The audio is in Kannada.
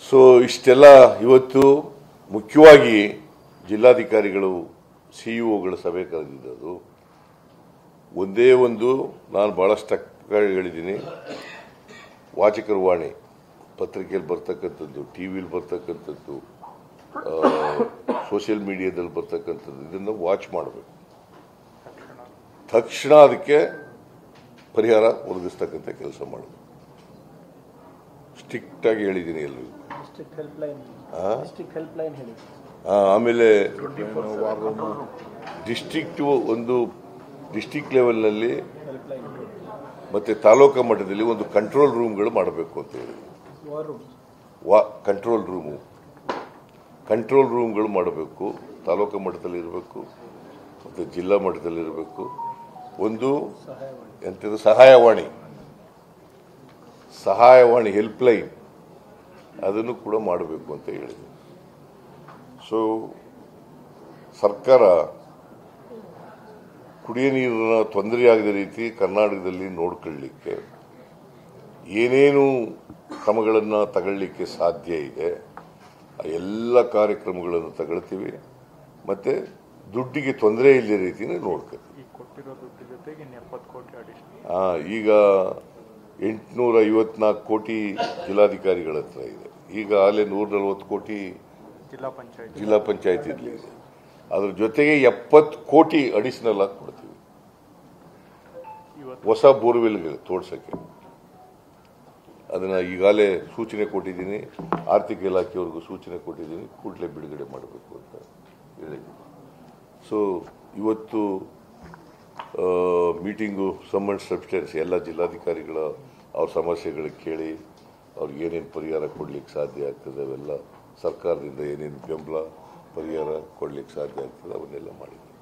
ಸೊ ಇಷ್ಟೆಲ್ಲ ಇವತ್ತು ಮುಖ್ಯವಾಗಿ ಜಿಲ್ಲಾಧಿಕಾರಿಗಳು ಸಿಇಒಗಳ ಸಭೆ ಕರೆದಿದ್ದು ಒಂದೇ ಒಂದು ನಾನು ಬಹಳಷ್ಟು ಹೇಳಿದ್ದೀನಿ. ವಾಚಕರ ವಾಣಿ ಪತ್ರಿಕೆಯಲ್ಲಿ ಬರ್ತಕ್ಕಂಥದ್ದು, ಟಿವಿಯಲ್ಲಿ ಬರ್ತಕ್ಕಂಥದ್ದು, ಸೋಷಿಯಲ್ ಮೀಡಿಯಾದಲ್ಲಿ ಬರ್ತಕ್ಕಂಥದ್ದು, ಇದನ್ನು ವಾಚ್ ಮಾಡಬೇಕು. ತಕ್ಷಣ ಅದಕ್ಕೆ ಪರಿಹಾರ ಒದಗಿಸ್ತಕ್ಕಂಥ ಕೆಲಸ ಮಾಡಬೇಕು. ಸ್ಟ್ರಿಕ್ಟ್ ಆಗಿ ಹೇಳಿದ್ದೀನಿ ಎಲ್ಲರಿಗೂ. ಆಮೇಲೆ ಡಿಸ್ಟ್ರಿಕ್ಟ್ ಲೆವೆಲ್ನಲ್ಲಿ ಮತ್ತೆ ತಾಲೂಕಾ ಮಟ್ಟದಲ್ಲಿ ಒಂದು ಕಂಟ್ರೋಲ್ ರೂಮ್ಗಳು ಮಾಡಬೇಕು ಅಂತ ಹೇಳಿ. ಕಂಟ್ರೋಲ್ ರೂಮ್ಗಳು ಮಾಡಬೇಕು. ತಾಲೂಕಾ ಮಟ್ಟದಲ್ಲಿ ಇರಬೇಕು ಮತ್ತು ಜಿಲ್ಲಾ ಮಟ್ಟದಲ್ಲಿ ಇರಬೇಕು. ಒಂದು ಎಂಥದ್ದು ಸಹಾಯವಾಣಿ ಹೆಲ್ಪ್ಲೈನ್ ಅದನ್ನು ಕೂಡ ಮಾಡಬೇಕು ಅಂತ ಹೇಳಿದೆ. ಸೊ ಸರ್ಕಾರ ಕುಡಿಯ ನೀರಿನ ತೊಂದರೆಯಾಗದ ರೀತಿ ಕರ್ನಾಟಕದಲ್ಲಿ ನೋಡ್ಕೊಳ್ಳಲಿಕ್ಕೆ ಏನೇನು ಕ್ರಮಗಳನ್ನು ತಗೊಳ್ಳಿಕ್ಕೆ ಸಾಧ್ಯ ಇದೆ ಆ ಎಲ್ಲ ಕಾರ್ಯಕ್ರಮಗಳನ್ನು ತಗೊಳ್ತೀವಿ. ಮತ್ತು ದುಡ್ಡಿಗೆ ತೊಂದರೆ ಇಲ್ಲದ ರೀತಿಯಲ್ಲಿ ನೋಡ್ತೀವಿ. ಈಗ 854 ಕೋಟಿ ಜಿಲ್ಲಾಧಿಕಾರಿಗಳ ಹತ್ರ ಇದೆ. ಈಗ ಆಗಲೇ 140 ಕೋಟಿ ಜಿಲ್ಲಾ ಪಂಚಾಯತ್ ಇರಲಿ. ಅದ್ರ ಜೊತೆಗೆ 70 ಕೋಟಿ ಅಡಿಷನಲ್ ಆಗಿ ಕೊಡ್ತೀವಿ ಹೊಸ ಬೋರ್ವೆಲ್ಗಳು ತೋಡ್ಸಕ್ಕೆ. ಅದನ್ನ ಈಗಾಗಲೇ ಸೂಚನೆ ಕೊಟ್ಟಿದ್ದೀನಿ. ಆರ್ಥಿಕ ಇಲಾಖೆಯವರೆಗೂ ಸೂಚನೆ ಕೊಟ್ಟಿದ್ದೀನಿ. ಕೂಡಲೇ ಬಿಡುಗಡೆ ಮಾಡಬೇಕು ಅಂತ ಹೇಳಿದ್ದೀನಿ. ಸೊ ಇವತ್ತು ಮೀಟಿಂಗು ಸಮ್ಮನ್ ಸಬ್ಸ್ಟೆನ್ಸ್ ಎಲ್ಲ ಜಿಲ್ಲಾಧಿಕಾರಿಗಳ ಅವ್ರ ಸಮಸ್ಯೆಗಳಿಗೆ ಕೇಳಿ ಅವ್ರಿಗೆ ಏನೇನು ಪರಿಹಾರ ಕೊಡ್ಲಿಕ್ಕೆ ಸಾಧ್ಯ ಆಗ್ತದೆ, ಅವೆಲ್ಲ ಸರ್ಕಾರದಿಂದ ಏನೇನು ಬೆಂಬಲ ಪರಿಹಾರ ಕೊಡ್ಲಿಕ್ಕೆ ಸಾಧ್ಯ ಆಗ್ತದೆ ಅವನ್ನೆಲ್ಲ ಮಾಡಿದ್ದೀವಿ.